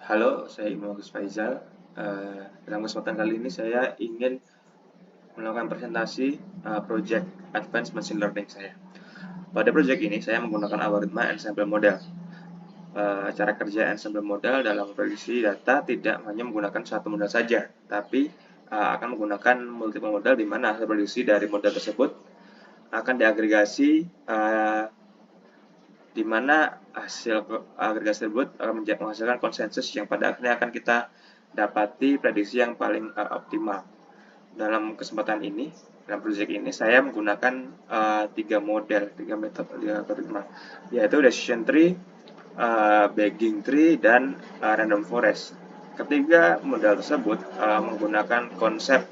Halo, saya Imam Agus Faizal. Dalam kesempatan kali ini saya ingin melakukan presentasi project Advanced Machine Learning saya. Pada project ini saya menggunakan algoritma ensemble model. Cara kerja ensemble model dalam prediksi data tidak hanya menggunakan satu model saja, tapi akan menggunakan multiple model di mana hasil prediksi dari model tersebut akan diagregasi di mana hasil agregasi tersebut menghasilkan konsensus yang pada akhirnya akan kita dapati prediksi yang paling optimal. Dalam kesempatan ini, dalam proyek ini saya menggunakan tiga metode algoritma, yaitu decision tree, bagging tree, dan random forest. Ketiga model tersebut menggunakan konsep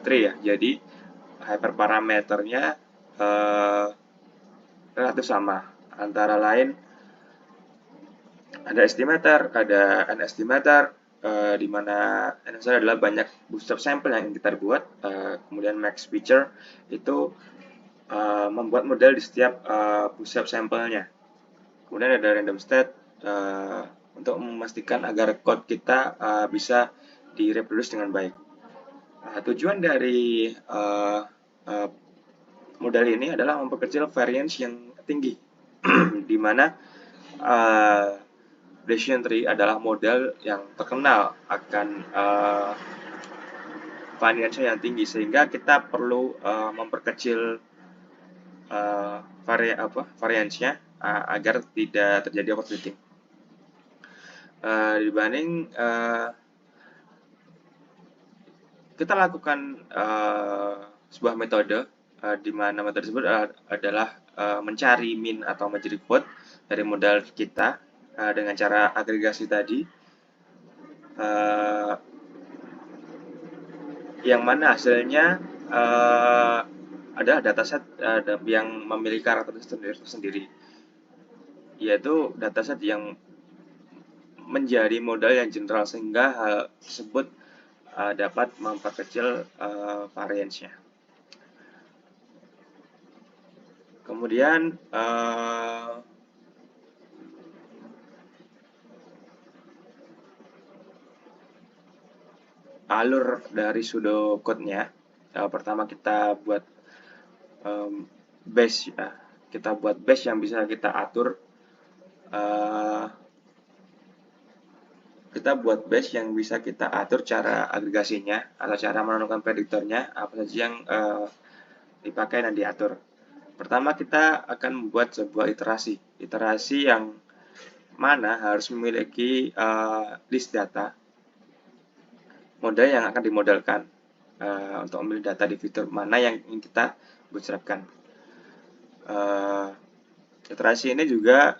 tree ya, jadi hyperparameternya relatif sama, antara lain ada estimator, ada n estimator, di mana n adalah banyak bootstrap sampel yang kita buat, kemudian max feature itu membuat model di setiap bootstrap sampelnya. Kemudian ada random state untuk memastikan agar code kita bisa direproduce dengan baik. Tujuan dari model ini adalah memperkecil variance yang tinggi, di mana decision tree adalah model yang terkenal akan variance yang tinggi, sehingga kita perlu memperkecil variance-nya agar tidak terjadi overfitting. Dibanding kita lakukan sebuah metode di mana metode tersebut adalah mencari min atau mencari quote dari modal kita dengan cara agregasi tadi, yang mana hasilnya adalah dataset yang memiliki karakter tersendiri, yaitu dataset yang menjadi modal yang general, sehingga hal tersebut dapat memperkecil variance-nya. Kemudian alur dari pseudocode-nya, pertama kita buat base ya. Kita buat base yang bisa kita atur. Cara agregasinya atau cara menentukan prediktornya, apa saja yang dipakai dan diatur. Pertama, kita akan membuat sebuah iterasi yang mana harus memiliki list data model yang akan dimodelkan untuk memilih data di fitur mana yang ingin kita bootstrapkan. Iterasi ini juga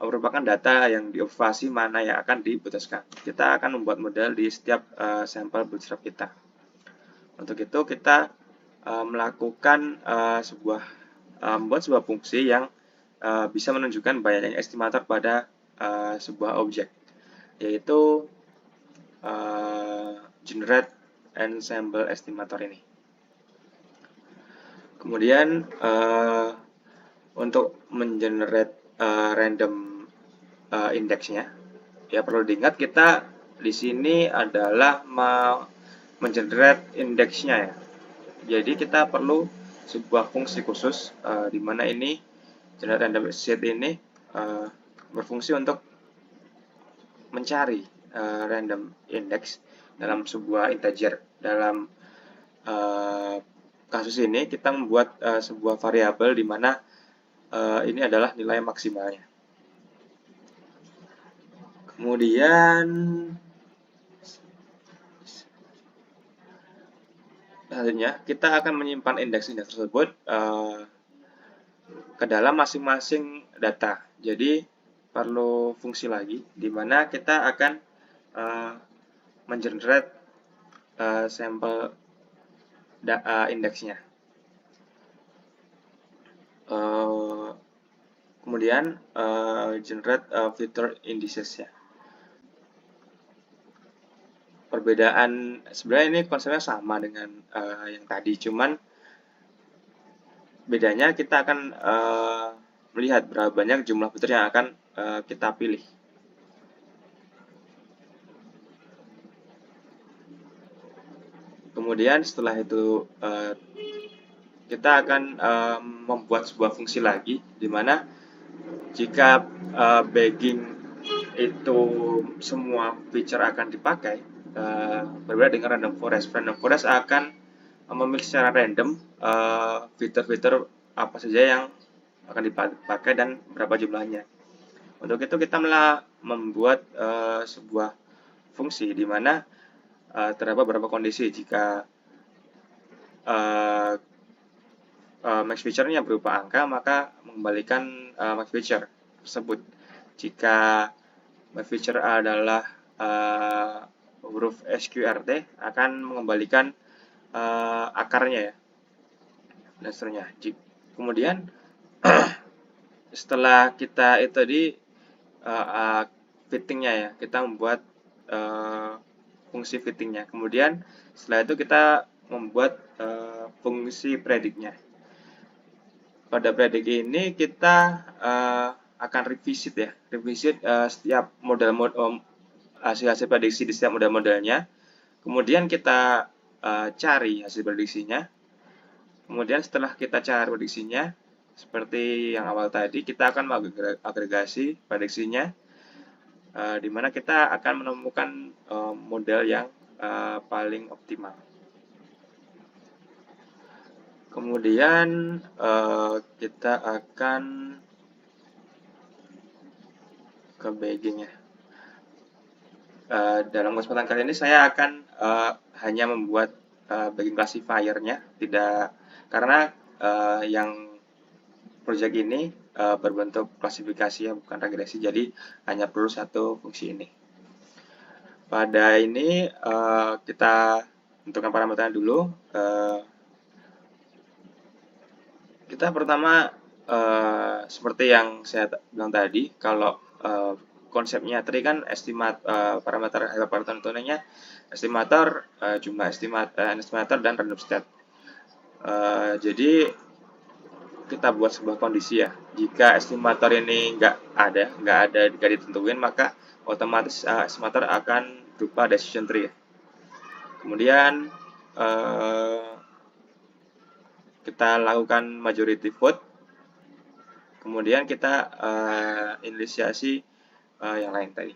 merupakan data yang diobservasi mana yang akan diputuskan. Kita akan membuat model di setiap sampel bootstrap kita. Untuk itu kita melakukan membuat sebuah fungsi yang bisa menunjukkan banyaknya estimator pada sebuah objek, yaitu generate ensemble estimator ini. Kemudian untuk mengenerate random indeksnya, ya perlu diingat kita di sini adalah mengenerate indeksnya ya. Jadi kita perlu sebuah fungsi khusus di mana ini generate random set ini berfungsi untuk mencari random index dalam sebuah integer. Dalam kasus ini kita membuat sebuah variabel di mana ini adalah nilai maksimalnya. Kemudian selanjutnya kita akan menyimpan indeks-indeks tersebut ke dalam masing-masing data. Jadi perlu fungsi lagi di mana kita akan mengenerate sampel indeksnya. Kemudian generate filter indices ya. Perbedaan sebenarnya ini konsepnya sama dengan yang tadi, cuman bedanya kita akan melihat berapa banyak jumlah fitur yang akan kita pilih. Kemudian setelah itu kita akan membuat sebuah fungsi lagi, di mana jika bagging itu semua feature akan dipakai, berbeda dengan random forest. Random forest akan memilih secara random fitur-fitur apa saja yang akan dipakai dan berapa jumlahnya. Untuk itu kita malah membuat sebuah fungsi di mana terdapat beberapa kondisi. Jika max feature-nya berupa angka, maka mengembalikan max feature tersebut. Jika max feature adalah huruf SQRT, akan mengembalikan akarnya ya, dan seterusnya. Kemudian setelah kita itu tadi fittingnya ya, kita membuat fungsi fittingnya. Kemudian setelah itu kita membuat fungsi prediknya. Pada predik ini kita akan revisit ya, setiap hasil-hasil prediksi di setiap model-modelnya. Kemudian kita cari hasil prediksinya. Kemudian setelah kita cari prediksinya, seperti yang awal tadi, kita akan mengagregasi prediksinya, di mana kita akan menemukan model yang paling optimal. Kemudian kita akan ke bagging ya. Dalam kesempatan kali ini saya akan hanya membuat bagging classifier-nya, tidak karena yang project ini berbentuk klasifikasi ya, bukan regresi, jadi hanya perlu satu fungsi ini. Pada ini kita tentukan parameternya dulu. Kita pertama seperti yang saya bilang tadi, kalau konsepnya tadi kan parameter hyperparameter tentunya estimator, jumlah estimator dan random state. Jadi kita buat sebuah kondisi ya. Jika estimator ini nggak ditentuin, maka otomatis estimator akan berupa decision tree. Kemudian kita lakukan majority vote. Kemudian kita inisiasi yang lain tadi.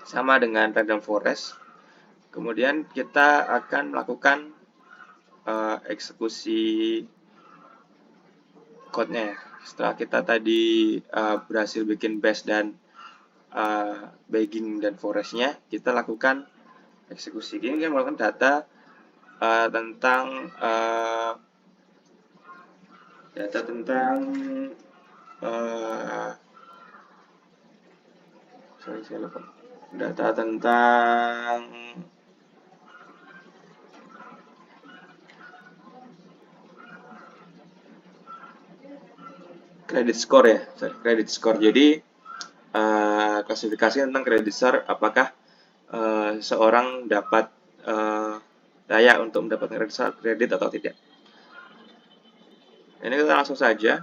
Sama dengan random forest. Kemudian kita akan melakukan eksekusi code-nya. Setelah kita tadi berhasil bikin base dan bagging dan forest-nya, kita lakukan eksekusi. Ini kan melakukan data tentang data tentang credit score ya, credit score. Jadi klasifikasi tentang credit score, apakah seorang dapat layak untuk mendapatkan kredit atau tidak. Ini kita langsung saja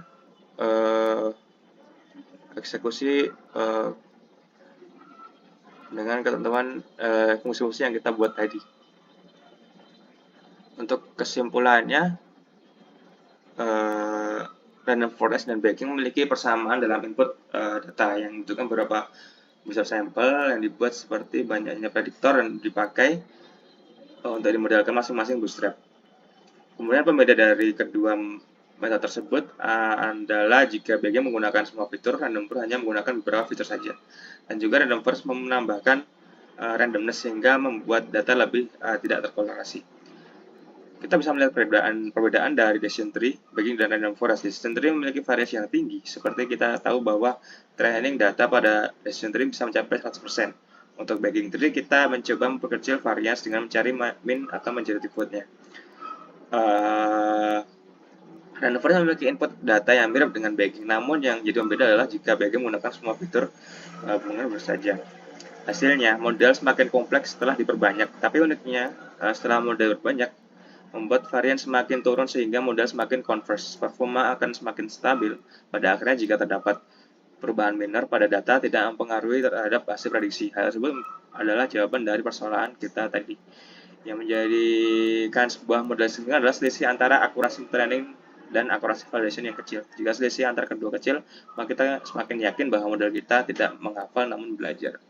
eksekusi dengan ketentuan fungsi-fungsi yang kita buat tadi. Untuk kesimpulannya, random forest dan bagging memiliki persamaan dalam input data yang menunjukkan beberapa besar sampel yang dibuat seperti banyaknya prediktor dan dipakai untuk dimodelkan masing-masing bootstrap. Kemudian pembeda dari kedua metode tersebut adalah jika bagging menggunakan semua fitur, random forest hanya menggunakan beberapa fitur saja. Dan juga random forest menambahkan randomness sehingga membuat data lebih tidak terkorelasi. Kita bisa melihat perbedaan dari decision tree, bagging, dan random forest. Decision tree memiliki variasi yang tinggi, seperti kita tahu bahwa training data pada decision tree bisa mencapai 100%. Untuk bagging tree, kita mencoba memperkecil variasi dengan mencari min atau majority vote-nya. Random forest memiliki input data yang mirip dengan bagging, namun yang jadi pembeda adalah jika bagging menggunakan semua fitur pengguna saja. Hasilnya, model semakin kompleks setelah diperbanyak, tapi uniknya setelah model berbanyak, membuat varian semakin turun sehingga model semakin converge. Performa akan semakin stabil. Pada akhirnya jika terdapat perubahan minor pada data tidak mempengaruhi terhadap hasil prediksi. Hal tersebut adalah jawaban dari persoalan kita tadi. Yang menjadikan sebuah model signifikan adalah selisih antara akurasi training dan akurasi validation yang kecil. Jika selisih antara kedua kecil, maka kita semakin yakin bahwa model kita tidak menghafal namun belajar.